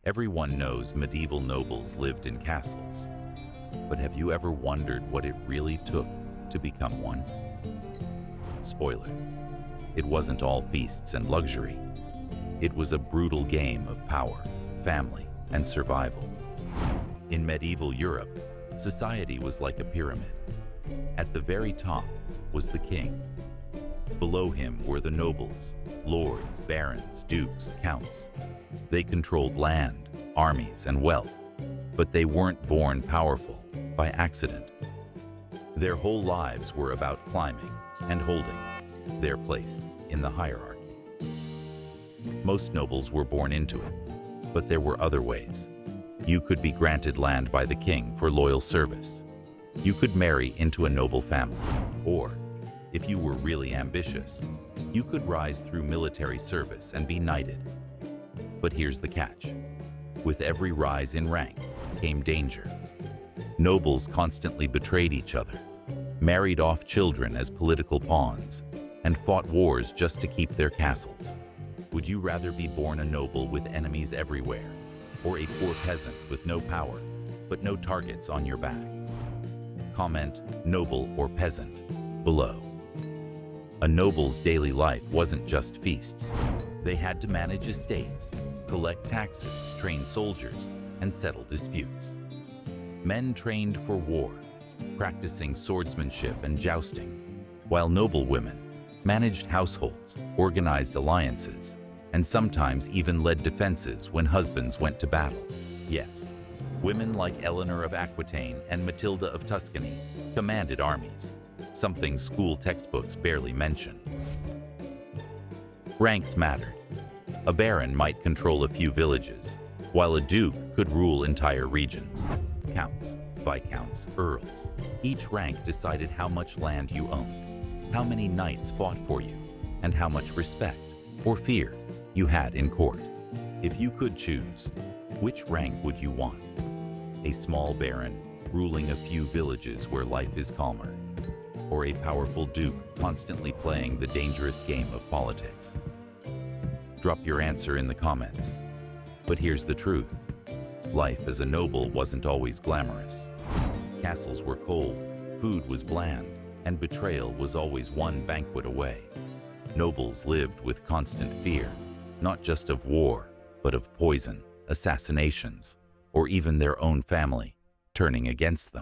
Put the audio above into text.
Everyone knows medieval nobles lived in castles, but have you ever wondered what it really took to become one? Spoiler: it wasn't all feasts and luxury. It was a brutal game of power, family, and survival. In medieval Europe, society was like a pyramid. At the very top was the king. Below him were the nobles, lords, barons, dukes, counts. They controlled land, armies, and wealth, but they weren't born powerful by accident. Their whole lives were about climbing and holding their place in the hierarchy. Most nobles were born into it, but there were other ways. You could be granted land by the king for loyal service. You could marry into a noble family, or, if you were really ambitious, you could rise through military service and be knighted. But here's the catch. With every rise in rank came danger. Nobles constantly betrayed each other, married off children as political pawns, and fought wars just to keep their castles. Would you rather be born a noble with enemies everywhere, or a poor peasant with no power, but no targets on your back? Comment noble or peasant below. A noble's daily life wasn't just feasts. They had to manage estates, collect taxes, train soldiers, and settle disputes. Men trained for war, practicing swordsmanship and jousting, while noble women managed households, organized alliances, and sometimes even led defenses when husbands went to battle. Yes, women like Eleanor of Aquitaine and Matilda of Tuscany commanded armies, something school textbooks barely mention. Ranks mattered. A baron might control a few villages, while a duke could rule entire regions. Counts, viscounts, earls. Each rank decided how much land you owned, how many knights fought for you, and how much respect or fear you had in court. If you could choose, which rank would you want? A small baron ruling a few villages where life is calmer, or a powerful duke constantly playing the dangerous game of politics? Drop your answer in the comments. But here's the truth. Life as a noble wasn't always glamorous. Castles were cold, food was bland, and betrayal was always one banquet away. Nobles lived with constant fear, not just of war, but of poison, assassinations, or even their own family turning against them.